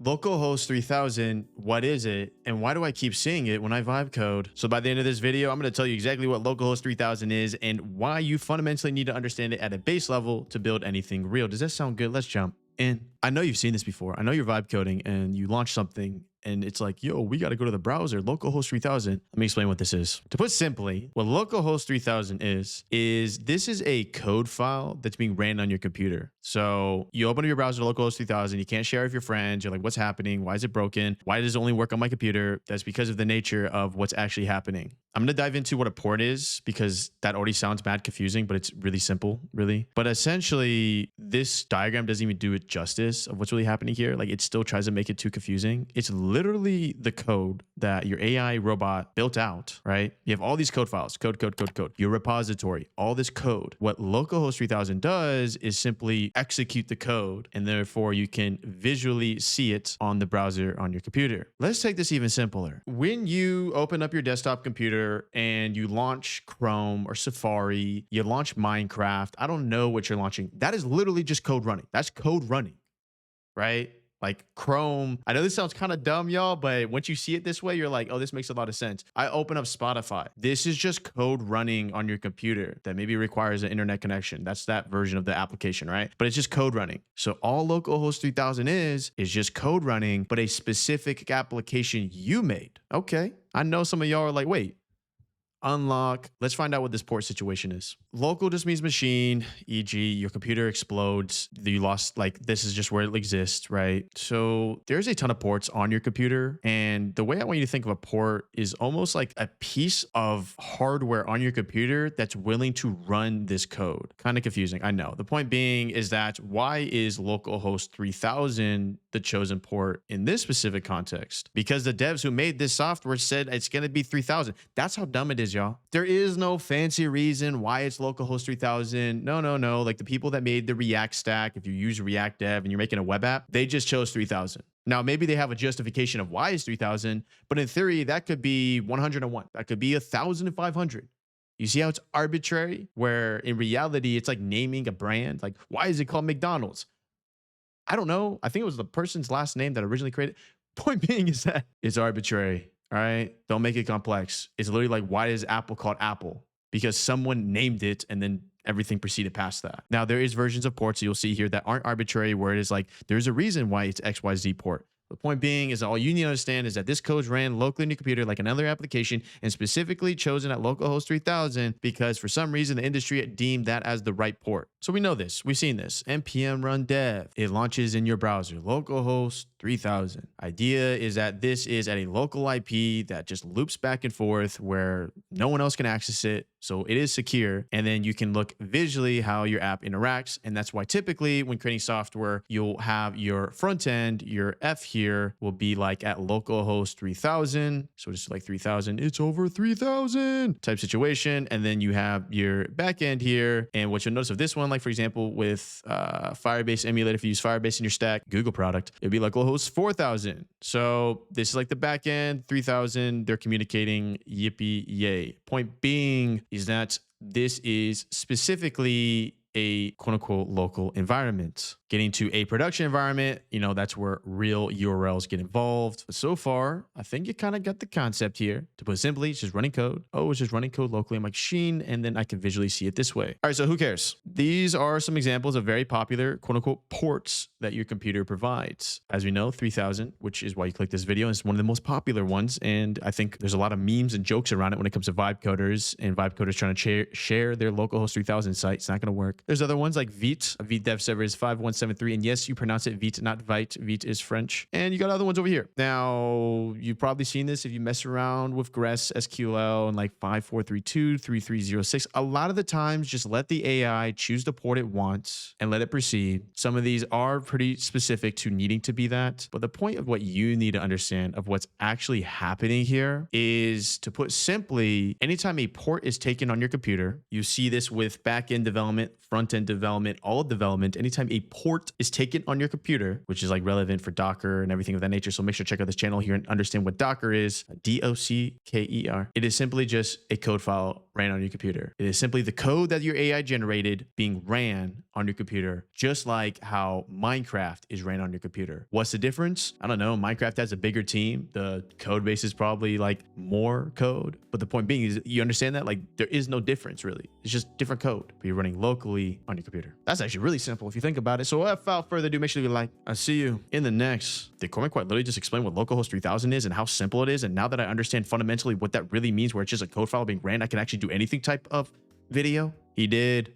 Localhost 3000, what is it? And why do I keep seeing it when I vibe code? So by the end of this video, I'm going to tell you exactly what Localhost 3000 is and why you fundamentally need to understand it at a base level to build anything real. Does that sound good? Let's jump in. I know you've seen this before. I know you're vibe coding and you launch something and it's like, yo, we got to go to the browser, localhost 3000. Let me explain what this is. To put simply, what localhost 3000 is this is a code file that's being ran on your computer. So you open up your browser, localhost 3000, you can't share it with your friends. You're like, what's happening? Why is it broken? Why does it only work on my computer? That's because of the nature of what's actually happening. I'm going to dive into what a port is because that already sounds bad confusing, but it's really simple, really. But essentially, this diagram doesn't even do it justice of what's really happening here. Like, it still tries to make it too confusing. It's literally the code that your AI robot built out, right? You have all these code files, code, your repository, all this code. What localhost 3000 does is simply execute the code, and therefore you can visually see it on the browser on your computer. Let's take this even simpler. When you open up your desktop computer and you launch Chrome or Safari, you launch Minecraft, I don't know what you're launching. That is literally just code running. That's code running, right? Like Chrome. I know this sounds kind of dumb, y'all, but once you see it this way, you're like, oh, this makes a lot of sense. I open up Spotify. This is just code running on your computer that maybe requires an internet connection. That's that version of the application, right? But it's just code running. So all localhost 3000 is just code running, but a specific application you made. Okay. I know some of y'all are like, wait, unlock. Let's find out what this port situation is. Local just means machine, e.g. your computer explodes. You lost, like, this is just where it exists, right? So there's a ton of ports on your computer. And the way I want you to think of a port is almost like a piece of hardware on your computer that's willing to run this code. Kind of confusing, I know. The point being is that why is localhost 3000 the chosen port in this specific context? Because the devs who made this software said it's going to be 3000. That's how dumb it is, y'all. There is no fancy reason why it's localhost 3000. No. Like the people that made the React stack, if you use React Dev and you're making a web app, they just chose 3000. Now, maybe they have a justification of why it's 3000, but in theory, that could be 101. That could be 1500. You see how it's arbitrary? Where in reality, it's like naming a brand. Like, why is it called McDonald's? I don't know. I think it was the person's last name that originally created. Point being is that it's arbitrary. All right. Don't make it complex. It's literally like, why is Apple called Apple? Because someone named it and then everything proceeded past that. Now, there is versions of ports you'll see here that aren't arbitrary, where it is like, there's a reason why it's XYZ port. The point being is all you need to understand is that this code ran locally on your computer like another application and specifically chosen at localhost 3000 because for some reason the industry deemed that as the right port. So we know this. We've seen this. npm run dev. It launches in your browser. Localhost 3000. Idea is that this is at a local IP that just loops back and forth where no one else can access it. So it is secure. And then you can look visually how your app interacts. And that's why typically when creating software, you'll have your front end, your F here will be like at localhost 3000. So just like 3000, it's over 3000 type situation. And then you have your back end here. And what you'll notice of this one, like for example, with Firebase emulator, if you use Firebase in your stack, Google product, it'd be localhost 4000. So this is like the back end, 3000, they're communicating, yippee yay. Point being is that this is specifically a quote unquote local environment. Getting to a production environment, you know, that's where real URLs get involved. But so far, I think you kind of got the concept here. To put it simply, it's just running code. Oh, it's just running code locally on my machine, and then I can visually see it this way. All right, so who cares? These are some examples of very popular quote unquote ports that your computer provides. As we know, 3000, which is why you click this video, is one of the most popular ones. And I think there's a lot of memes and jokes around it when it comes to vibe coders and vibe coders trying to share their localhost 3000 site. It's not going to work. There's other ones like Vite. A Vite dev server is 5173. And yes, you pronounce it Vite, not Vite. Vite is French. And you got other ones over here. Now, you've probably seen this if you mess around with Gress SQL and like 5432, 3306. A lot of the times, just let the AI choose the port it wants and let it proceed. Some of these are pretty specific to needing to be that. But the point of what you need to understand of what's actually happening here is, to put simply, anytime a port is taken on your computer, you see this with back-end development, front-end development, all development. Anytime a port port is taken on your computer, which is like relevant for Docker and everything of that nature. So make sure to check out this channel here and understand what Docker is. Docker. It is simply just a code file ran on your computer. It is simply the code that your AI generated being ran on your computer, just like how Minecraft is ran on your computer. What's the difference? I don't know. Minecraft has a bigger team. The code base is probably like more code. But the point being is, you understand that like there is no difference really. It's just different code, but you're running locally on your computer. That's actually really simple if you think about it. So without further ado, make sure you like. I'll see you in the next. Did Cormac quite literally just explain what Localhost 3000 is and how simple it is? And now that I understand fundamentally what that really means, where it's just a code file being ran, I can actually do anything type of video. He did.